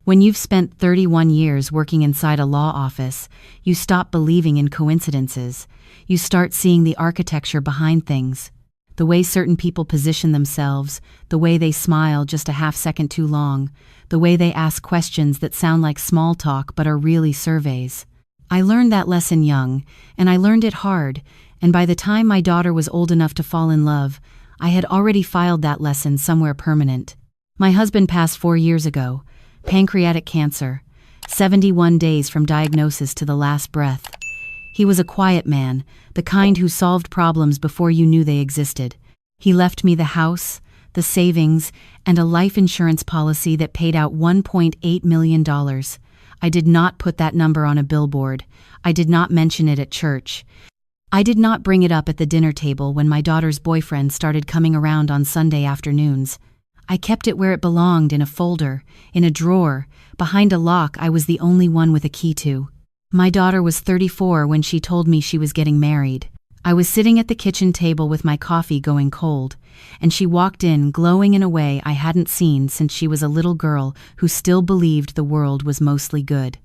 When you've spent 31 years working inside a law office, you stop believing in coincidences. You start seeing the architecture behind things. The way certain people position themselves, the way they smile just a half second too long, the way they ask questions that sound like small talk but are really surveys. I learned that lesson young, and I learned it hard, and by the time my daughter was old enough to fall in love, I had already filed that lesson somewhere permanent. My husband passed 4 years ago, pancreatic cancer, 71 days from diagnosis to the last breath. He was a quiet man, the kind who solved problems before you knew they existed. He left me the house, the savings, and a life insurance policy that paid out $1.8 million. I did not put that number on a billboard. I did not mention it at church. I did not bring it up at the dinner table when my daughter's boyfriend started coming around on Sunday afternoons. I kept it where it belonged, in a folder, in a drawer, behind a lock I was the only one with a key to. My daughter was 34 when she told me she was getting married. I was sitting at the kitchen table with my coffee going cold, and she walked in glowing in a way I hadn't seen since she was a little girl who still believed the world was mostly good.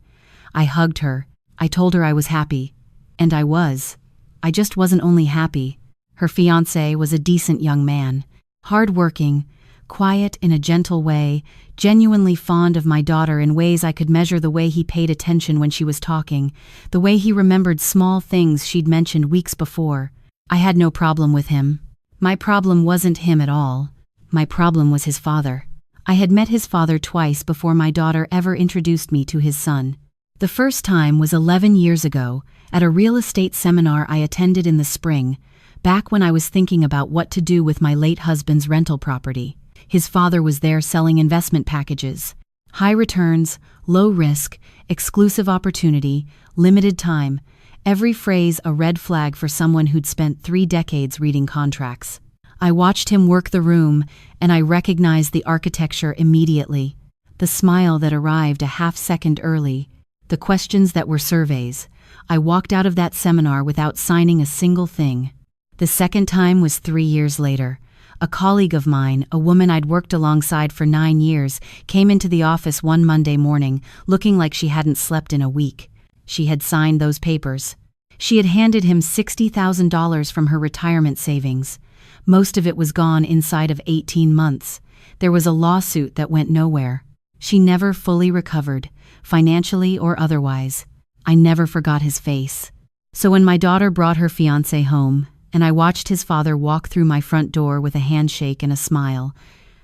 I hugged her. I told her I was happy. And I was. I just wasn't only happy. Her fiancé was a decent young man, hard-working, quiet in a gentle way, genuinely fond of my daughter in ways I could measure, the way he paid attention when she was talking, the way he remembered small things she'd mentioned weeks before. I had no problem with him. My problem wasn't him at all. My problem was his father. I had met his father twice before my daughter ever introduced me to his son. The first time was 11 years ago, at a real estate seminar I attended in the spring, back when I was thinking about what to do with my late husband's rental property. His father was there selling investment packages. High returns, low risk, exclusive opportunity, limited time. Every phrase a red flag for someone who'd spent 3 decades reading contracts. I watched him work the room, and I recognized the architecture immediately. The smile that arrived a half second early. The questions that were surveys. I walked out of that seminar without signing a single thing. The second time was 3 years later. A colleague of mine, a woman I'd worked alongside for 9 years, came into the office one Monday morning, looking like she hadn't slept in a week. She had signed those papers. She had handed him $60,000 from her retirement savings. Most of it was gone inside of 18 months. There was a lawsuit that went nowhere. She never fully recovered, financially or otherwise. I never forgot his face. So when my daughter brought her fiancé home, and I watched his father walk through my front door with a handshake and a smile,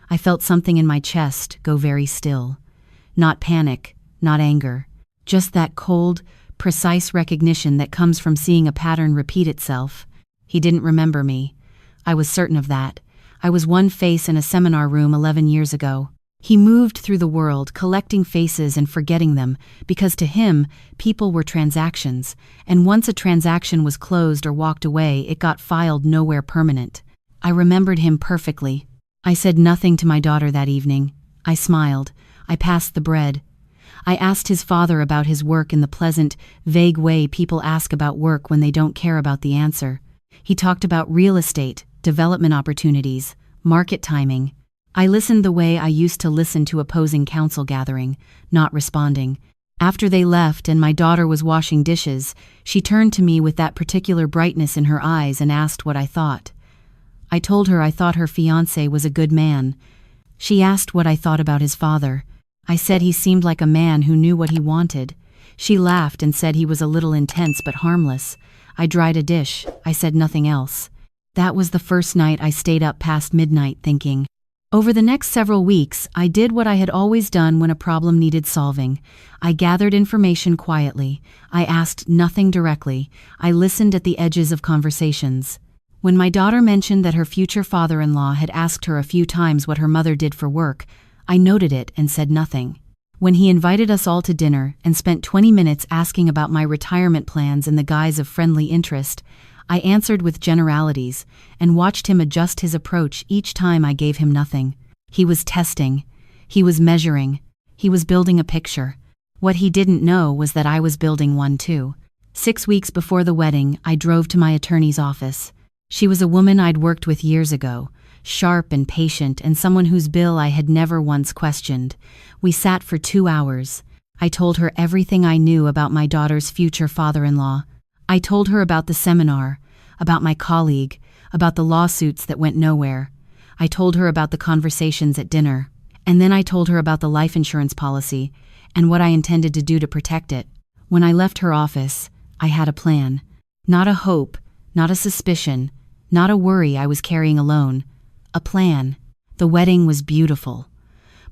I felt something in my chest go very still. Not panic, not anger, just that cold, precise recognition that comes from seeing a pattern repeat itself. He didn't remember me. I was certain of that. I was one face in a seminar room 11 years ago. He moved through the world, collecting faces and forgetting them, because to him, people were transactions, and once a transaction was closed or walked away, it got filed nowhere permanent. I remembered him perfectly. I said nothing to my daughter that evening. I smiled. I passed the bread. I asked his father about his work in the pleasant, vague way people ask about work when they don't care about the answer. He talked about real estate, development opportunities, market timing. I listened the way I used to listen to opposing counsel gathering, not responding. After they left and my daughter was washing dishes, she turned to me with that particular brightness in her eyes and asked what I thought. I told her I thought her fiancé was a good man. She asked what I thought about his father. I said he seemed like a man who knew what he wanted. She laughed and said he was a little intense but harmless. I dried a dish. I said nothing else. That was the first night I stayed up past midnight thinking. Over the next several weeks, I did what I had always done when a problem needed solving. I gathered information quietly. I asked nothing directly. I listened at the edges of conversations. When my daughter mentioned that her future father-in-law had asked her a few times what her mother did for work, I noted it and said nothing. When he invited us all to dinner and spent 20 minutes asking about my retirement plans in the guise of friendly interest, I answered with generalities and watched him adjust his approach each time I gave him nothing. He was testing. He was measuring. He was building a picture. What he didn't know was that I was building one too. 6 weeks before the wedding, I drove to my attorney's office. She was a woman I'd worked with years ago, sharp and patient, and someone whose bill I had never once questioned. We sat for 2 hours. I told her everything I knew about my daughter's future father-in-law. I told her about the seminar, about my colleague, about the lawsuits that went nowhere. I told her about the conversations at dinner. And then I told her about the life insurance policy and what I intended to do to protect it. When I left her office, I had a plan. Not a hope, not a suspicion, not a worry I was carrying alone. A plan. The wedding was beautiful.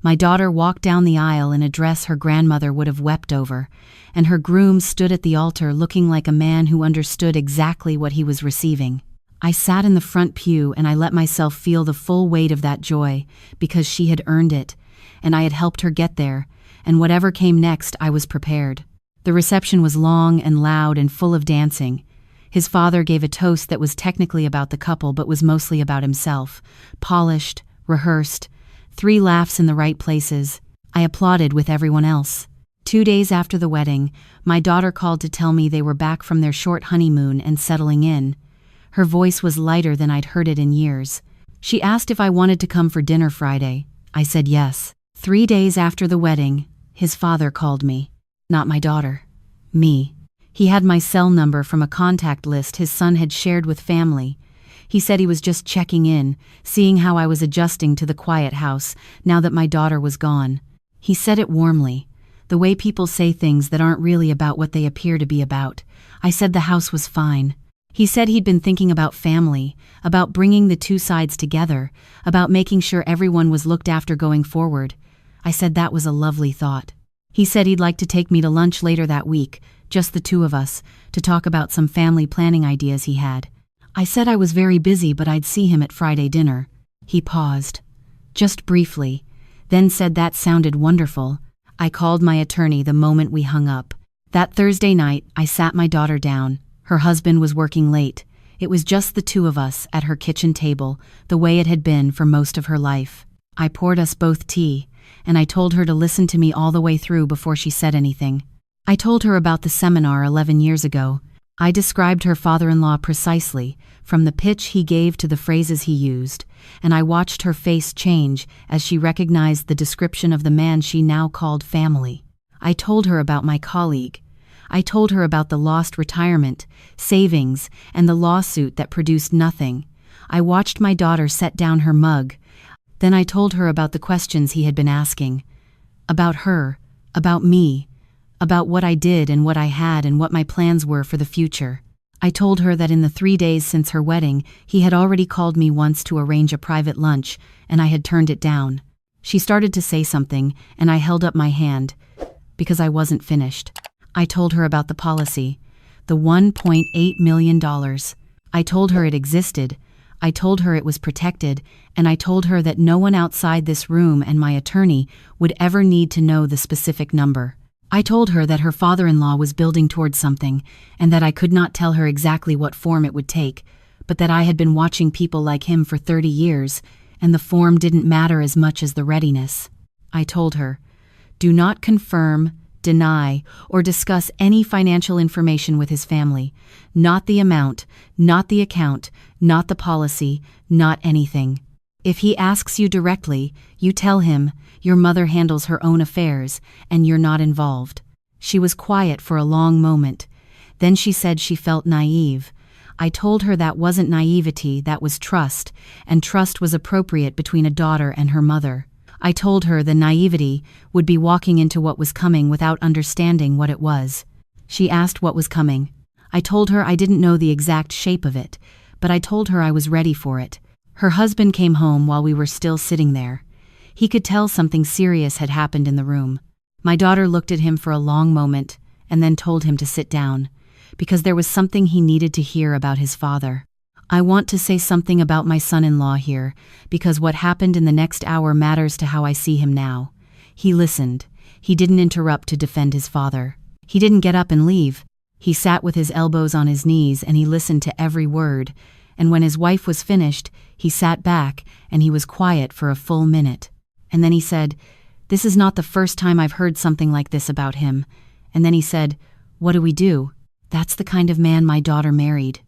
My daughter walked down the aisle in a dress her grandmother would have wept over, and her groom stood at the altar looking like a man who understood exactly what he was receiving. I sat in the front pew and I let myself feel the full weight of that joy, because she had earned it, and I had helped her get there, and whatever came next, I was prepared. The reception was long and loud and full of dancing. His father gave a toast that was technically about the couple but was mostly about himself. Polished, rehearsed, 3 laughs in the right places. I applauded with everyone else. 2 days after the wedding, my daughter called to tell me they were back from their short honeymoon and settling in. Her voice was lighter than I'd heard it in years. She asked if I wanted to come for dinner Friday. I said yes. 3 days after the wedding, his father called me. Not my daughter. Me. He had my cell number from a contact list his son had shared with family. He said he was just checking in, seeing how I was adjusting to the quiet house now that my daughter was gone. He said it warmly, the way people say things that aren't really about what they appear to be about. I said the house was fine. He said he'd been thinking about family, about bringing the 2 sides together, about making sure everyone was looked after going forward. I said that was a lovely thought. He said he'd like to take me to lunch later that week, just the 2 of us, to talk about some family planning ideas he had. I said I was very busy but I'd see him at Friday dinner. He paused, just briefly, then said that sounded wonderful. I called my attorney the moment we hung up. That Thursday night, I sat my daughter down. Her husband was working late. It was just the 2 of us at her kitchen table, the way it had been for most of her life. I poured us both tea, and I told her to listen to me all the way through before she said anything. I told her about the seminar 11 years ago. I described her father-in-law precisely, from the pitch he gave to the phrases he used, and I watched her face change as she recognized the description of the man she now called family. I told her about my colleague. I told her about the lost retirement, savings, and the lawsuit that produced nothing. I watched my daughter set down her mug. Then I told her about the questions he had been asking. About her, about me, about what I did and what I had and what my plans were for the future. I told her that in the 3 days since her wedding, he had already called me once to arrange a private lunch, and I had turned it down. She started to say something, and I held up my hand, because I wasn't finished. I told her about the policy, the $1.8 million. I told her it existed. I told her it was protected, and I told her that no one outside this room and my attorney would ever need to know the specific number. I told her that her father-in-law was building towards something, and that I could not tell her exactly what form it would take, but that I had been watching people like him for 30 years, and the form didn't matter as much as the readiness. I told her, do not confirm, deny, or discuss any financial information with his family. Not the amount, not the account, not the policy, not anything. If he asks you directly, you tell him your mother handles her own affairs and you're not involved. She was quiet for a long moment. Then she said she felt naive. I told her that wasn't naivety, that was trust, and trust was appropriate between a daughter and her mother. I told her the naivety would be walking into what was coming without understanding what it was. She asked what was coming. I told her I didn't know the exact shape of it, but I told her I was ready for it. Her husband came home while we were still sitting there. He could tell something serious had happened in the room. My daughter looked at him for a long moment and then told him to sit down, because there was something he needed to hear about his father. I want to say something about my son-in-law here, because what happened in the next hour matters to how I see him now. He listened. He didn't interrupt to defend his father. He didn't get up and leave. He sat with his elbows on his knees and he listened to every word, and when his wife was finished, he sat back and he was quiet for a full minute. And then he said, "This is not the first time I've heard something like this about him." And then he said, "What do we do?" That's the kind of man my daughter married.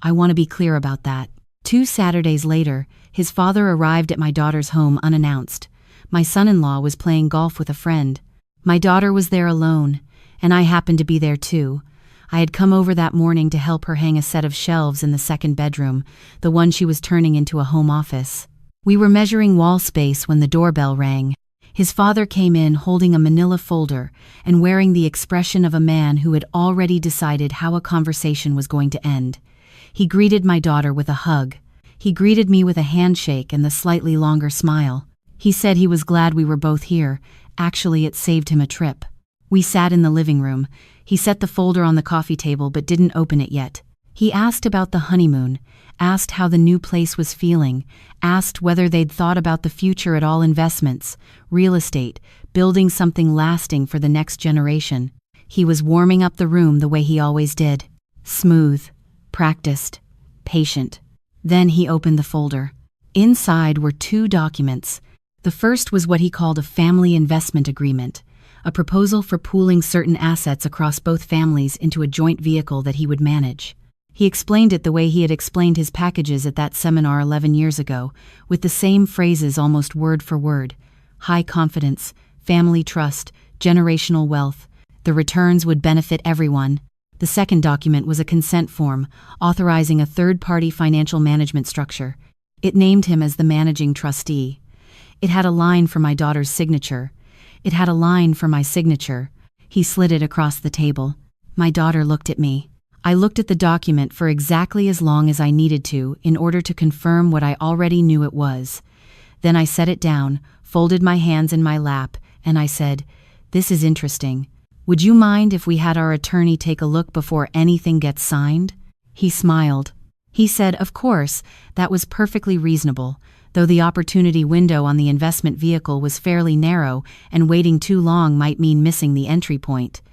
I want to be clear about that. 2 Saturdays later, his father arrived at my daughter's home unannounced. My son-in-law was playing golf with a friend. My daughter was there alone, and I happened to be there too. I had come over that morning to help her hang a set of shelves in the second bedroom, the one she was turning into a home office. We were measuring wall space when the doorbell rang. His father came in holding a manila folder and wearing the expression of a man who had already decided how a conversation was going to end. He greeted my daughter with a hug. He greeted me with a handshake and the slightly longer smile. He said he was glad we were both here. Actually, it saved him a trip. We sat in the living room. He set the folder on the coffee table but didn't open it yet. He asked about the honeymoon, asked how the new place was feeling, asked whether they'd thought about the future at all, investments, real estate, building something lasting for the next generation. He was warming up the room the way he always did. Smooth, practiced, patient. Then he opened the folder. Inside were 2 documents. The first was what he called a family investment agreement, a proposal for pooling certain assets across both families into a joint vehicle that he would manage. He explained it the way he had explained his packages at that seminar 11 years ago, with the same phrases almost word for word. High confidence, family trust, generational wealth. The returns would benefit everyone. The second document was a consent form, authorizing a third-party financial management structure. It named him as the managing trustee. It had a line for my daughter's signature. It had a line for my signature. He slid it across the table. My daughter looked at me. I looked at the document for exactly as long as I needed to in order to confirm what I already knew it was. Then I set it down, folded my hands in my lap, and I said, "This is interesting. Would you mind if we had our attorney take a look before anything gets signed?" He smiled. He said, "Of course, that was perfectly reasonable, though the opportunity window on the investment vehicle was fairly narrow and waiting too long might mean missing the entry point."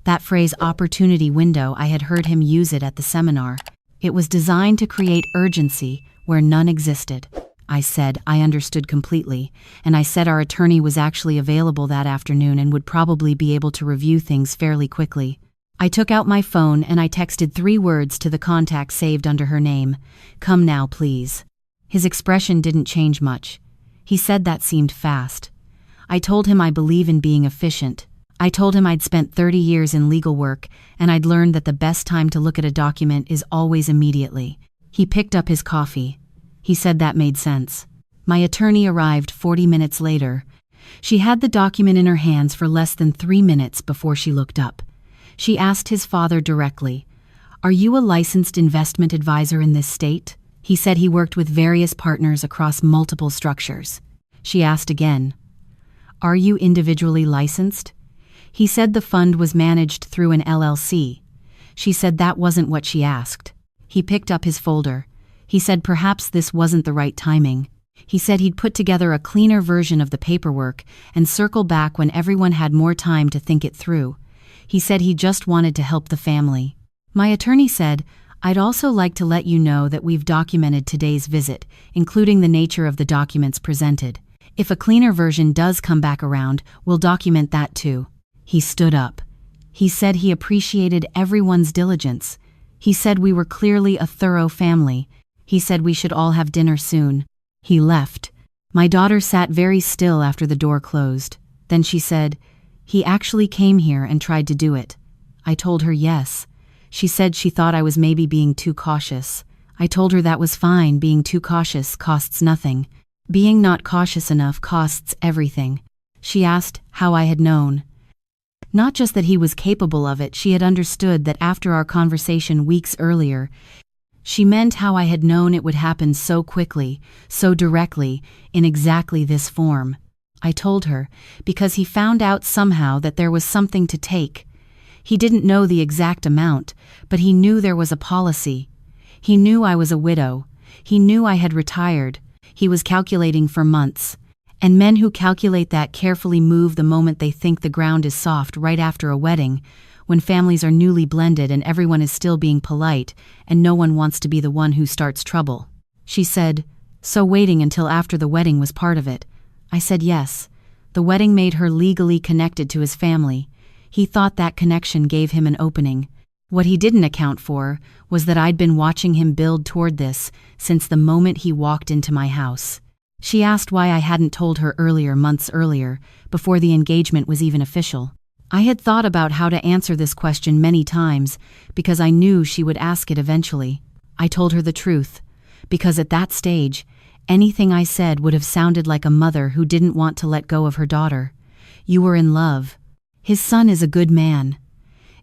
That phrase, opportunity window, I had heard him use it at the seminar. It was designed to create urgency where none existed. I said I understood completely, and I said our attorney was actually available that afternoon and would probably be able to review things fairly quickly. I took out my phone and I texted 3 words to the contact saved under her name. "Come now, please." His expression didn't change much. He said that seemed fast. I told him I believe in being efficient. I told him I'd spent 30 years in legal work and I'd learned that the best time to look at a document is always immediately. He picked up his coffee. He said that made sense. My attorney arrived 40 minutes later. She had the document in her hands for less than 3 minutes before she looked up. She asked his father directly, "Are you a licensed investment advisor in this state?" He said he worked with various partners across multiple structures. She asked again, "Are you individually licensed?" He said the fund was managed through an LLC. She said that wasn't what she asked. He picked up his folder. He said perhaps this wasn't the right timing. He said he'd put together a cleaner version of the paperwork and circle back when everyone had more time to think it through. He said he just wanted to help the family. My attorney said, "I'd also like to let you know that we've documented today's visit, including the nature of the documents presented. If a cleaner version does come back around, we'll document that too." He stood up. He said he appreciated everyone's diligence. He said we were clearly a thorough family. He said we should all have dinner soon. He left. My daughter sat very still after the door closed. Then she said, "He actually came here and tried to do it." I told her yes. She said she thought I was maybe being too cautious. I told her that was fine. Being too cautious costs nothing. Being not cautious enough costs everything. She asked how I had known. Not just that he was capable of it, she had understood that after our conversation weeks earlier. She meant how I had known it would happen so quickly, so directly, in exactly this form. I told her, because he found out somehow that there was something to take. He didn't know the exact amount, but he knew there was a policy. He knew I was a widow. He knew I had retired. He was calculating for months. And men who calculate that carefully move the moment they think the ground is soft right after a wedding, when families are newly blended and everyone is still being polite and no one wants to be the one who starts trouble. She said, "So waiting until after the wedding was part of it?" I said yes. The wedding made her legally connected to his family. He thought that connection gave him an opening. What he didn't account for was that I'd been watching him build toward this since the moment he walked into my house. She asked why I hadn't told her earlier, months earlier, before the engagement was even official. I had thought about how to answer this question many times because I knew she would ask it eventually. I told her the truth, because at that stage, anything I said would have sounded like a mother who didn't want to let go of her daughter. You were in love. His son is a good man.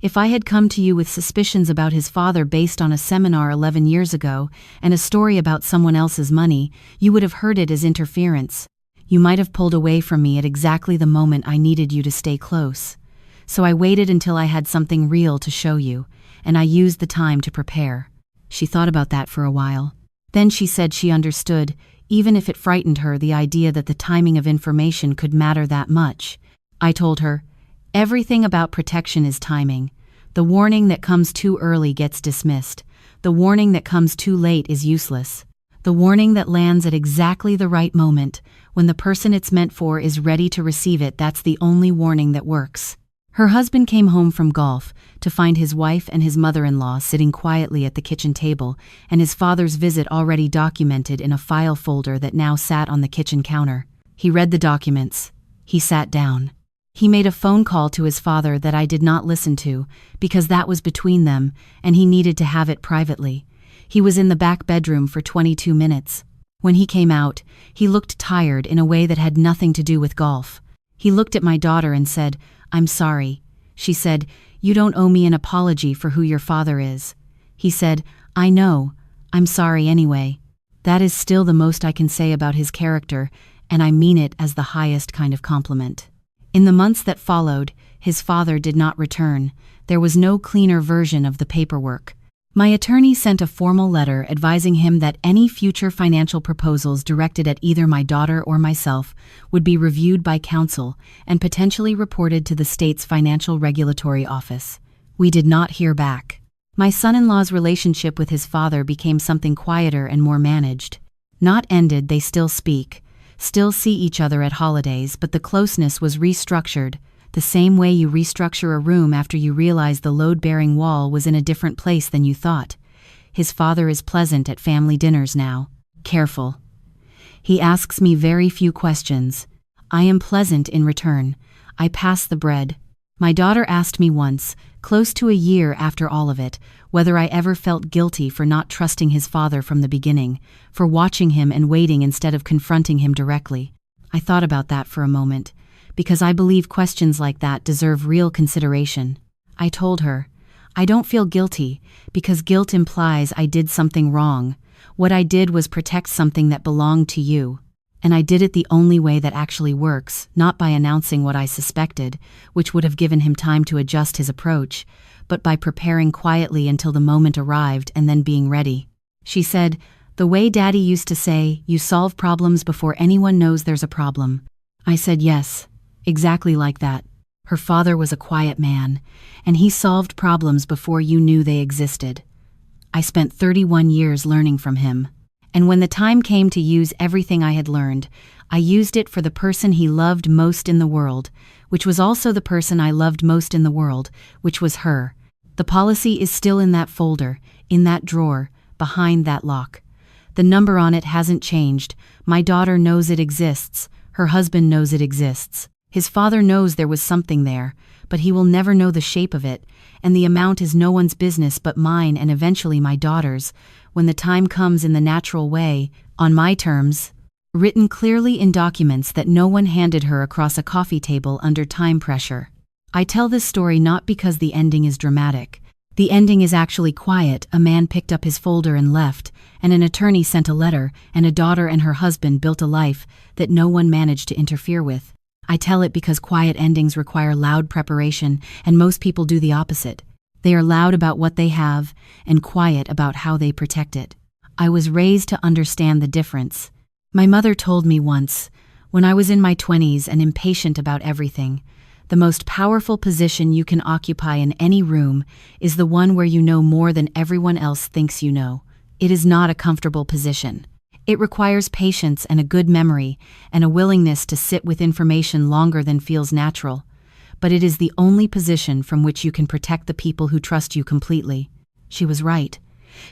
If I had come to you with suspicions about his father based on a seminar 11 years ago and a story about someone else's money, you would have heard it as interference. You might have pulled away from me at exactly the moment I needed you to stay close. So I waited until I had something real to show you, and I used the time to prepare. She thought about that for a while. Then she said she understood, even if it frightened her, the idea that the timing of information could matter that much. I told her, everything about protection is timing. The warning that comes too early gets dismissed. The warning that comes too late is useless. The warning that lands at exactly the right moment, when the person it's meant for is ready to receive it, that's the only warning that works. Her husband came home from golf to find his wife and his mother-in-law sitting quietly at the kitchen table, and his father's visit already documented in a file folder that now sat on the kitchen counter. He read the documents. He sat down. He made a phone call to his father that I did not listen to, because that was between them, and he needed to have it privately. He was in the back bedroom for 22 minutes. When he came out, he looked tired in a way that had nothing to do with golf. He looked at my daughter and said, "I'm sorry." She said, "You don't owe me an apology for who your father is." He said, "I know. I'm sorry anyway." That is still the most I can say about his character, and I mean it as the highest kind of compliment. In the months that followed, his father did not return. There was no cleaner version of the paperwork. My attorney sent a formal letter advising him that any future financial proposals directed at either my daughter or myself would be reviewed by counsel and potentially reported to the state's financial regulatory office. We did not hear back. My son-in-law's relationship with his father became something quieter and more managed. Not ended, they still speak, still see each other at holidays, but the closeness was restructured, the same way you restructure a room after you realize the load-bearing wall was in a different place than you thought. His father is pleasant at family dinners now, careful. He asks me very few questions. I am pleasant in return. I pass the bread. My daughter asked me once, close to a year after all of it, whether I ever felt guilty for not trusting his father from the beginning, for watching him and waiting instead of confronting him directly. I thought about that for a moment, because I believe questions like that deserve real consideration. I told her, I don't feel guilty, because guilt implies I did something wrong. What I did was protect something that belonged to you. And I did it the only way that actually works, not by announcing what I suspected, which would have given him time to adjust his approach, but by preparing quietly until the moment arrived and then being ready. She said, "The way Daddy used to say, you solve problems before anyone knows there's a problem." I said yes, exactly like that. Her father was a quiet man, and he solved problems before you knew they existed. I spent 31 years learning from him. And when the time came to use everything I had learned, I used it for the person he loved most in the world, which was also the person I loved most in the world, which was her. The policy is still in that folder, in that drawer, behind that lock. The number on it hasn't changed. My daughter knows it exists. Her husband knows it exists. His father knows there was something there, but he will never know the shape of it, and the amount is no one's business but mine and eventually my daughter's, when the time comes in the natural way, on my terms, written clearly in documents that no one handed her across a coffee table under time pressure. I tell this story not because the ending is dramatic. The ending is actually quiet. A man picked up his folder and left, and an attorney sent a letter, and a daughter and her husband built a life that no one managed to interfere with. I tell it because quiet endings require loud preparation, and most people do the opposite. They are loud about what they have and quiet about how they protect it. I was raised to understand the difference. My mother told me once, when I was in my 20s and impatient about everything, the most powerful position you can occupy in any room is the one where you know more than everyone else thinks you know. It is not a comfortable position. It requires patience and a good memory and a willingness to sit with information longer than feels natural. but it is the only position from which you can protect the people who trust you completely. She was right.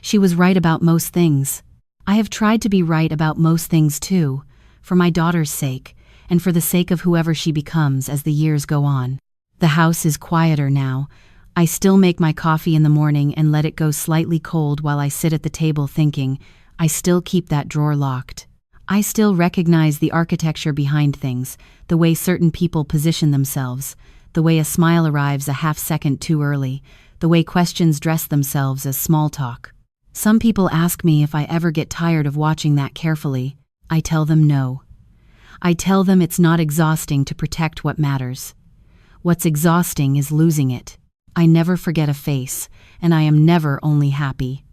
She was right about most things. I have tried to be right about most things too, for my daughter's sake, and for the sake of whoever she becomes as the years go on. The house is quieter now. I still make my coffee in the morning and let it go slightly cold while I sit at the table thinking. I still keep that drawer locked. I still recognize the architecture behind things, the way certain people position themselves, the way a smile arrives a half-second too early, the way questions dress themselves as small talk. Some people ask me if I ever get tired of watching that carefully. I tell them no. I tell them it's not exhausting to protect what matters. What's exhausting is losing it. I never forget a face, and I am never only happy.